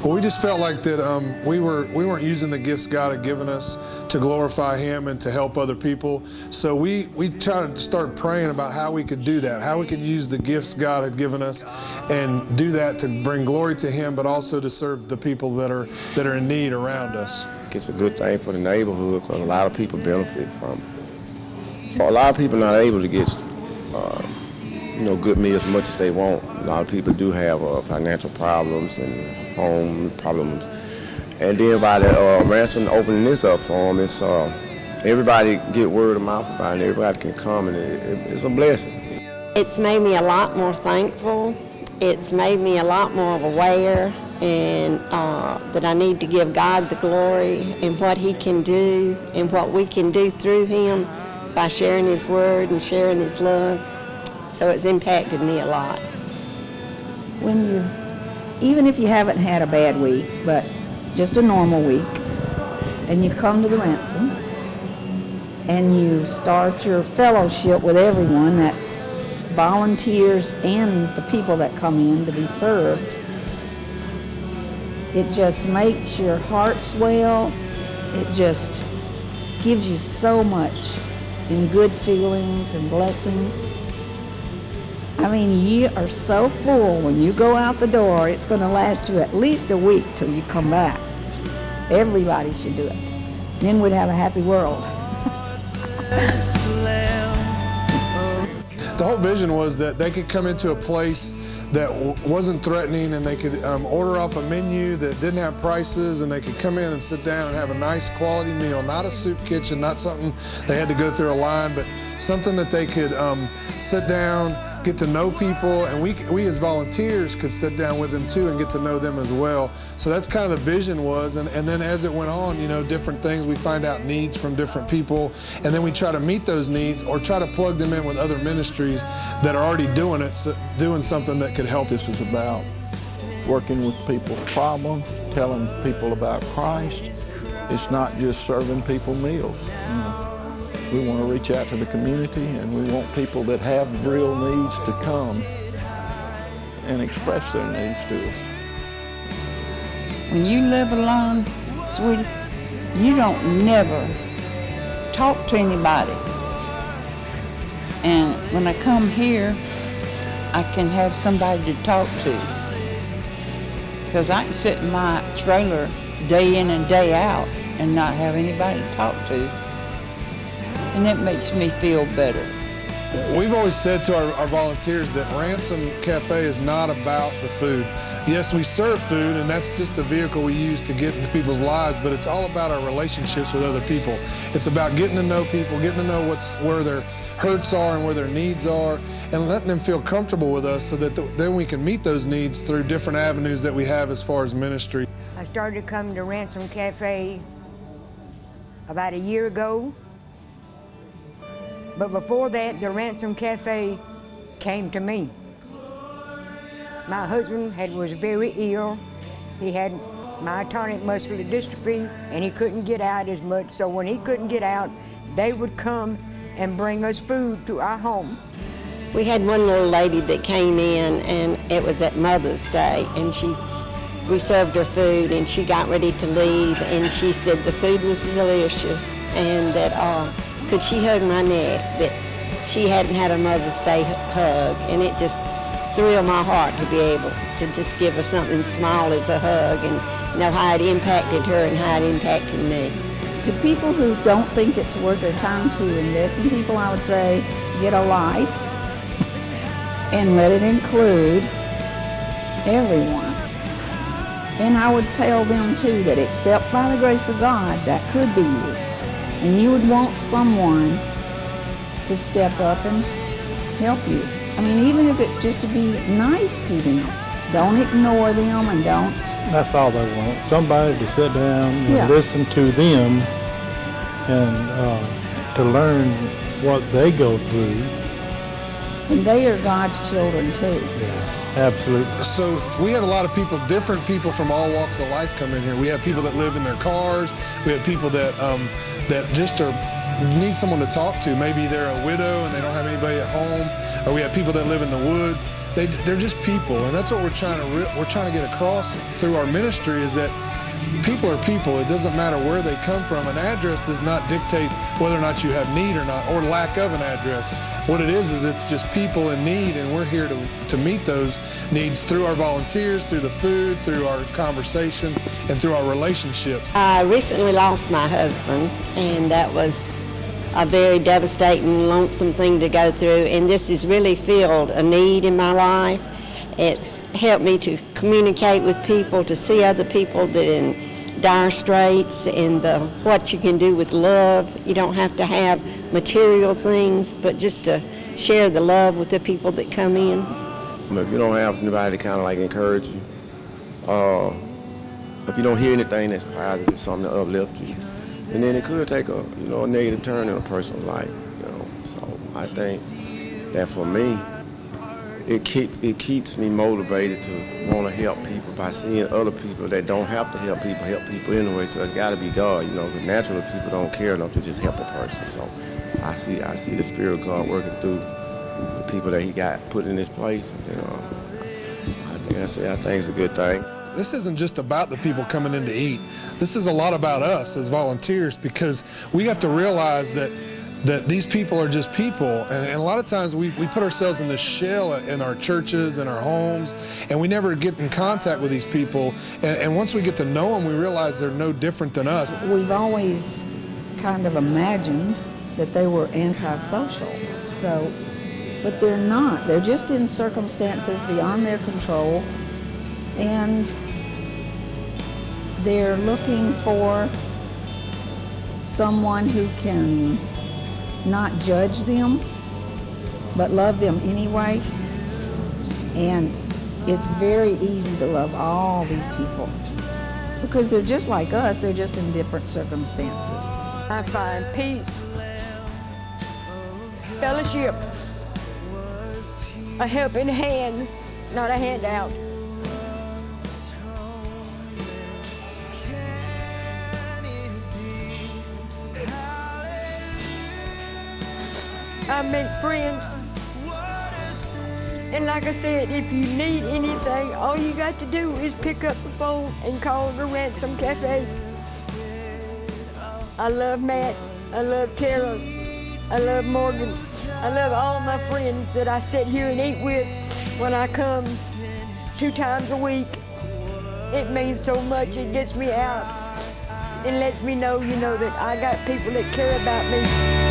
Well, we just felt like that we weren't using the gifts God had given us to glorify Him and to help other people. So we tried to start praying about how we could do that, how we could use the gifts God had given us and do that to bring glory to Him, but also to serve the people that are in need around us. It's a good thing for the neighborhood because a lot of people benefit from it. So a lot of people are not able to get good meals as much as they want. A lot of people do have financial problems and home problems. And then by the Ransom opening this up for them, it's everybody get word of mouth about it. Everybody can come, and it's a blessing. It's made me a lot more thankful. It's made me a lot more aware and that I need to give God the glory and what He can do and what we can do through Him by sharing His word and sharing His love. So it's impacted me a lot. Even if you haven't had a bad week, but just a normal week, and you come to the Ransom, and you start your fellowship with everyone, that's volunteers and the people that come in to be served, it just makes your heart swell. It just gives you so much in good feelings and blessings. I mean, you are so full when you go out the door, it's going to last you at least a week till you come back. Everybody should do it. Then we'd have a happy world. The whole vision was that they could come into a place that wasn't threatening, and they could order off a menu that didn't have prices, and they could come in and sit down and have a nice quality meal, not a soup kitchen, not something they had to go through a line, but something that they could sit down, get to know people, and we as volunteers could sit down with them too and get to know them as well. So that's kind of the vision was, and then as it went on, different things, we find out needs from different people, and then we try to meet those needs or try to plug them in with other ministries that are already doing it, doing something that could help. This is about working with people's problems, telling people about Christ. It's not just serving people meals. We want to reach out to the community, and we want people that have real needs to come and express their needs to us. When you live alone, sweetie, you don't never talk to anybody. And when I come here, I can have somebody to talk to. Because I can sit in my trailer day in and day out and not have anybody to talk to. And it makes me feel better. We've always said to our volunteers that Ransom Cafe is not about the food. Yes, we serve food, and that's just the vehicle we use to get into people's lives, but it's all about our relationships with other people. It's about getting to know people, getting to know where their hurts are and where their needs are, and letting them feel comfortable with us so that then we can meet those needs through different avenues that we have as far as ministry. I started coming to Ransom Cafe about a year ago. But before that, the Ransom Cafe came to me. My husband was very ill. He had myotonic muscular dystrophy, and he couldn't get out as much. So when he couldn't get out, they would come and bring us food to our home. We had one little lady that came in, and it was at Mother's Day, and we served her food, and she got ready to leave, and she said the food was delicious, and that could she hug my neck, that she hadn't had a Mother's Day hug, and it just thrilled my heart to be able to just give her something small as a hug and know how it impacted her and how it impacted me. To people who don't think it's worth their time to invest in people, I would say get a life and let it include everyone. And I would tell them too that except by the grace of God, that could be you. And you would want someone to step up and help you. I mean, even if it's just to be nice to them. Don't ignore them and don't. That's all they want. Somebody to sit down and listen to them and to learn what they go through. And they are God's children too. Yeah. Absolutely. So we have a lot of people, different people from all walks of life come in here. We have people that live in their cars. We have people that just need someone to talk to. Maybe they're a widow and they don't have anybody at home. Or we have people that live in the woods. they're just people, and that's what we're trying to get across through our ministry, is that people are people. It doesn't matter where they come from. An address does not dictate whether or not you have need or not, or lack of an address. What it is it's just people in need, and we're here to meet those needs through our volunteers, through the food, through our conversation, and through our relationships. I recently lost my husband, and that was a very devastating, lonesome thing to go through, and this has really filled a need in my life. It's helped me to communicate with people, to see other people that are in dire straits, and what you can do with love. You don't have to have material things, but just to share the love with the people that come in. If you don't have somebody to kind of like encourage you, if you don't hear anything that's positive, something to uplift you, and then it could take a negative turn in a person's life. So I think that for me, it keeps me motivated to want to help people by seeing other people that don't have to help people anyway. So it's got to be God, because naturally people don't care enough to just help a person. So I see the Spirit of God working through the people that He got put in this place. I think it's a good thing. This isn't just about the people coming in to eat. This is a lot about us as volunteers, because we have to realize that these people are just people, and a lot of times we put ourselves in this shell in our churches and our homes, and we never get in contact with these people, and once we get to know them, we realize they're no different than us. We've always kind of imagined that they were antisocial, but they're not. They're just in circumstances beyond their control, and they're looking for someone who can not judge them, but love them anyway. And it's very easy to love all these people because they're just like us, they're just in different circumstances. I find peace, fellowship, a helping hand, not a handout. I make friends, and like I said, if you need anything, all you got to do is pick up the phone and call the Ransom Cafe. I love Matt, I love Tara, I love Morgan, I love all my friends that I sit here and eat with when I come 2 times a week. It means so much. It gets me out and lets me know, that I got people that care about me.